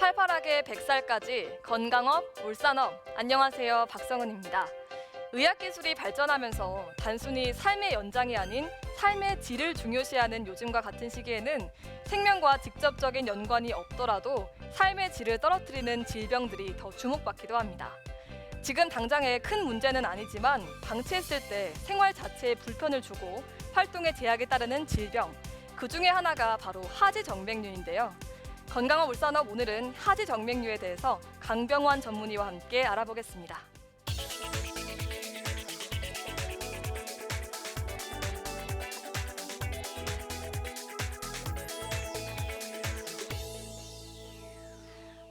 팔팔하게 100살까지 건강업, 울산업. 안녕하세요, 박성은입니다. 의학기술이 발전하면서 단순히 삶의 연장이 아닌 삶의 질을 중요시하는 요즘과 같은 시기에는 생명과 직접적인 연관이 없더라도 삶의 질을 떨어뜨리는 질병들이 더 주목받기도 합니다. 지금 당장의 큰 문제는 아니지만 방치했을 때 생활 자체에 불편을 주고 활동에 제약이 따르는 질병, 그 중에 하나가 바로 하지정맥류인데요. 건강업 울산업, 오늘은 하지정맥류에 대해서 강병환 전문의와 함께 알아보겠습니다.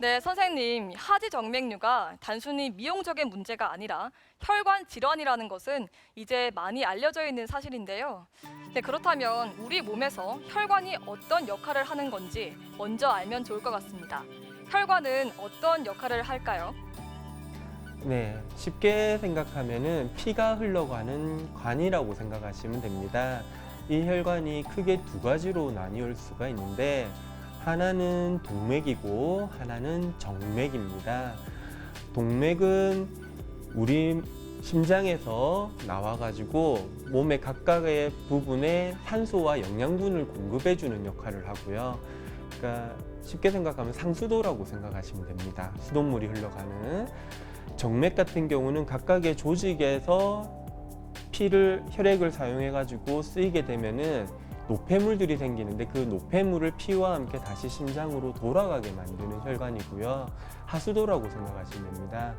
네, 선생님, 하지정맥류가 단순히 미용적인 문제가 아니라 혈관 질환이라는 것은 이제 많이 알려져 있는 사실인데요. 네, 그렇다면 우리 몸에서 혈관이 어떤 역할을 하는 건지 먼저 알면 좋을 것 같습니다. 혈관은 어떤 역할을 할까요? 네, 쉽게 생각하면은 피가 흘러가는 관이라고 생각하시면 됩니다. 이 혈관이 크게 두 가지로 나뉘을 수가 있는데 하나는 동맥이고 하나는 정맥입니다. 동맥은 우리 심장에서 나와가지고 몸의 각각의 부분에 산소와 영양분을 공급해주는 역할을 하고요. 그러니까 쉽게 생각하면 상수도라고 생각하시면 됩니다. 수돗물이 흘러가는. 정맥 같은 경우는 각각의 조직에서 혈액을 사용해가지고 쓰이게 되면은 노폐물들이 생기는데 그 노폐물을 피와 함께 다시 심장으로 돌아가게 만드는 혈관이고요. 하수도라고 생각하시면 됩니다.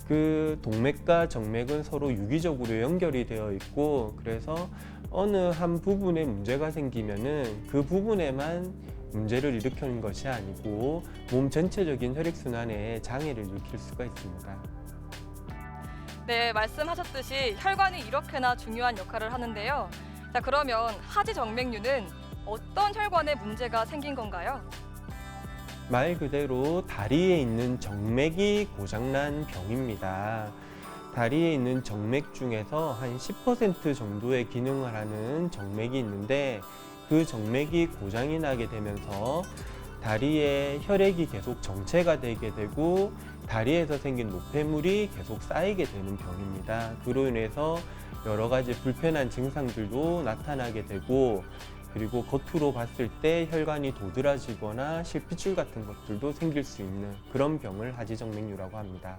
그 동맥과 정맥은 서로 유기적으로 연결이 되어 있고, 그래서 어느 한 부분에 문제가 생기면은 그 부분에만 문제를 일으키는 것이 아니고 몸 전체적인 혈액순환에 장애를 일으킬 수가 있습니다. 네, 말씀하셨듯이 혈관이 이렇게나 중요한 역할을 하는데요. 자, 그러면 하지정맥류는 어떤 혈관에 문제가 생긴 건가요? 말 그대로 다리에 있는 정맥이 고장난 병입니다. 다리에 있는 정맥 중에서 한 10% 정도의 기능을 하는 정맥이 있는데 그 정맥이 고장이 나게 되면서 다리에 혈액이 계속 정체가 되게 되고 다리에서 생긴 노폐물이 계속 쌓이게 되는 병입니다. 그로 인해서 여러 가지 불편한 증상들도 나타나게 되고, 그리고 겉으로 봤을 때 혈관이 도드라지거나 실핏줄 같은 것들도 생길 수 있는 그런 병을 하지정맥류라고 합니다.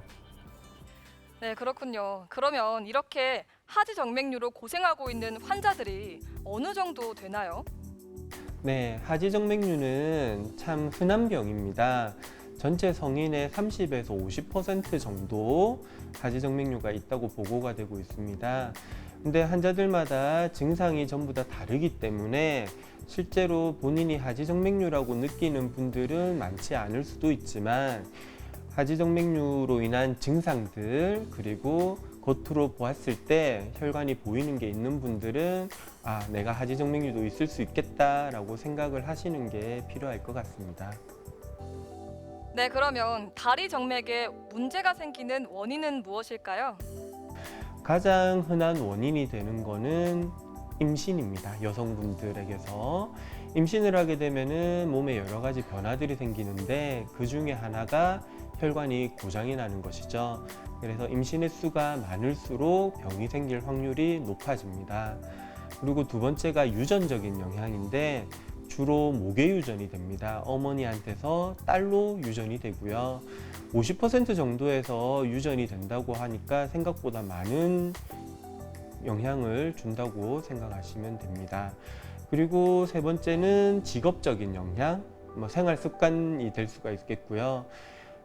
네, 그렇군요. 그러면 이렇게 하지정맥류로 고생하고 있는 환자들이 어느 정도 되나요? 네, 하지정맥류는 참 흔한 병입니다. 전체 성인의 30에서 50% 정도 하지정맥류가 있다고 보고가 되고 있습니다. 근데 환자들마다 증상이 전부 다 다르기 때문에 실제로 본인이 하지정맥류라고 느끼는 분들은 많지 않을 수도 있지만 하지정맥류로 인한 증상들, 그리고 겉으로 보았을 때 혈관이 보이는 게 있는 분들은 내가 하지정맥류도 있을 수 있겠다라고 생각을 하시는 게 필요할 것 같습니다. 네, 그러면 다리 정맥에 문제가 생기는 원인은 무엇일까요? 가장 흔한 원인이 되는 거는 임신입니다. 여성분들에게서 임신을 하게 되면은 몸에 여러 가지 변화들이 생기는데 그 중에 하나가 혈관이 고장이 나는 것이죠. 그래서 임신의 수가 많을수록 병이 생길 확률이 높아집니다. 그리고 두 번째가 유전적인 영향인데 주로 목에 유전이 됩니다. 어머니한테서 딸로 유전이 되고요. 50% 정도에서 유전이 된다고 하니까 생각보다 많은 영향을 준다고 생각하시면 됩니다. 그리고 세 번째는 직업적인 영향, 생활 습관이 될 수가 있겠고요.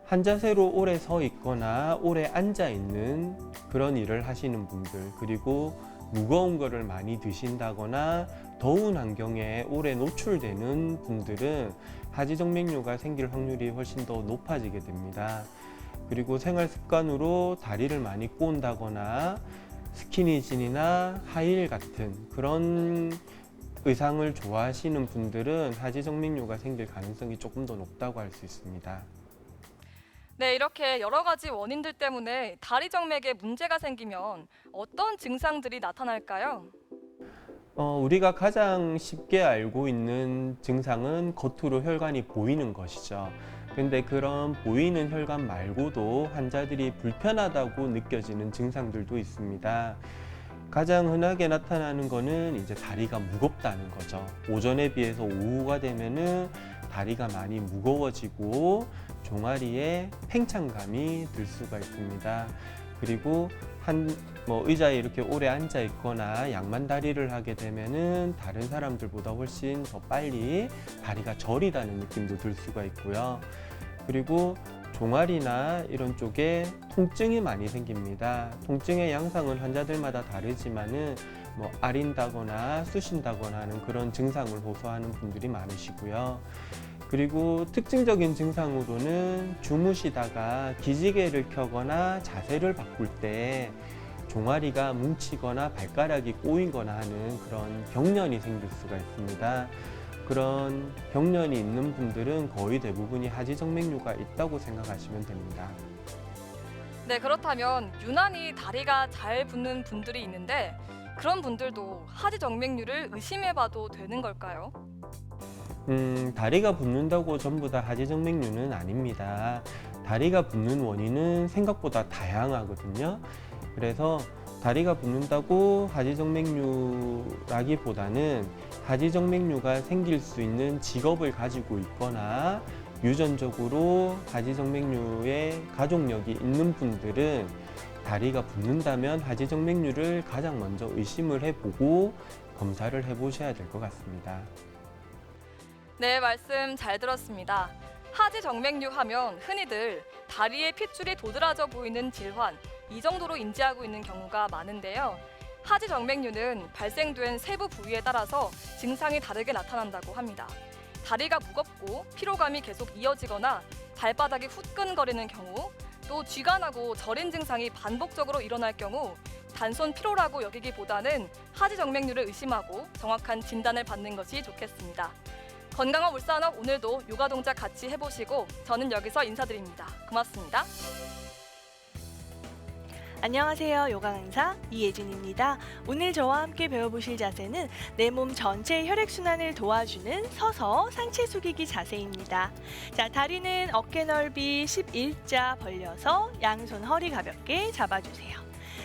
한 자세로 오래 서 있거나 오래 앉아 있는 그런 일을 하시는 분들, 그리고 무거운 거를 많이 드신다거나 더운 환경에 오래 노출되는 분들은 하지정맥류가 생길 확률이 훨씬 더 높아지게 됩니다. 그리고 생활 습관으로 다리를 많이 꼬은다거나 스키니진이나 하이힐 같은 그런 의상을 좋아하시는 분들은 하지정맥류가 생길 가능성이 조금 더 높다고 할 수 있습니다. 네, 이렇게 여러 가지 원인들 때문에 다리 정맥에 문제가 생기면 어떤 증상들이 나타날까요? 우리가 가장 쉽게 알고 있는 증상은 겉으로 혈관이 보이는 것이죠. 근데 그런 보이는 혈관 말고도 환자들이 불편하다고 느껴지는 증상들도 있습니다. 가장 흔하게 나타나는 거는 이제 다리가 무겁다는 거죠. 오전에 비해서 오후가 되면은 다리가 많이 무거워지고 종아리에 팽창감이 들 수가 있습니다. 그리고 의자에 이렇게 오래 앉아 있거나 양만다리를 하게 되면은 다른 사람들보다 훨씬 더 빨리 다리가 저리다는 느낌도 들 수가 있고요. 그리고 종아리나 이런 쪽에 통증이 많이 생깁니다. 통증의 양상은 환자들마다 다르지만은 아린다거나 쑤신다거나 하는 그런 증상을 호소하는 분들이 많으시고요. 그리고 특징적인 증상으로는 주무시다가 기지개를 켜거나 자세를 바꿀 때 종아리가 뭉치거나 발가락이 꼬이거나 하는 그런 경련이 생길 수가 있습니다. 그런 경련이 있는 분들은 거의 대부분이 하지정맥류가 있다고 생각하시면 됩니다. 네, 그렇다면 유난히 다리가 잘 붓는 분들이 있는데 그런 분들도 하지정맥류를 의심해봐도 되는 걸까요? 다리가 붓는다고 전부 다 하지정맥류는 아닙니다. 다리가 붓는 원인은 생각보다 다양하거든요. 그래서 다리가 붓는다고 하지정맥류라기보다는 하지정맥류가 생길 수 있는 직업을 가지고 있거나 유전적으로 하지정맥류의 가족력이 있는 분들은 다리가 붓는다면 하지정맥류를 가장 먼저 의심을 해보고 검사를 해보셔야 될 것 같습니다. 네, 말씀 잘 들었습니다. 하지정맥류 하면 흔히들 다리에 핏줄이 도드라져 보이는 질환, 이 정도로 인지하고 있는 경우가 많은데요. 하지정맥류는 발생된 세부 부위에 따라서 증상이 다르게 나타난다고 합니다. 다리가 무겁고 피로감이 계속 이어지거나 발바닥이 후끈거리는 경우, 또 쥐가 나고 저린 증상이 반복적으로 일어날 경우 단순 피로라고 여기기보다는 하지정맥류를 의심하고 정확한 진단을 받는 것이 좋겠습니다. 건강한 울산업 오늘도 요가 동작 같이 해보시고 저는 여기서 인사드립니다. 고맙습니다. 안녕하세요. 요가 강사 이예진입니다. 오늘 저와 함께 배워보실 자세는 내 몸 전체 혈액순환을 도와주는 서서 상체 숙이기 자세입니다. 자, 다리는 어깨 넓이 11자 벌려서 양손 허리 가볍게 잡아주세요.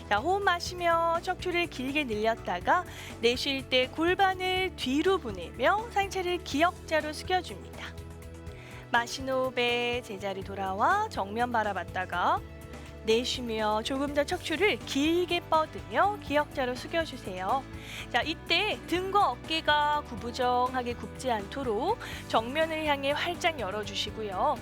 자, 호흡 마시며 척추를 길게 늘렸다가 내쉴 때 골반을 뒤로 보내며 상체를 기역자로 숙여줍니다. 마신 호흡에 제자리 돌아와 정면 바라봤다가 내쉬며 조금 더 척추를 길게 뻗으며 기역자로 숙여주세요. 자, 이때 등과 어깨가 구부정하게 굽지 않도록 정면을 향해 활짝 열어주시고요.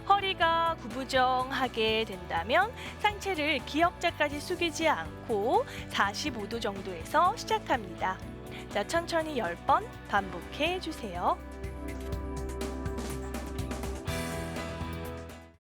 허리가 구부정하게 된다면 상체를 기역자까지 숙이지 않고 45도 정도에서 시작합니다. 자, 천천히 10번 반복해 주세요.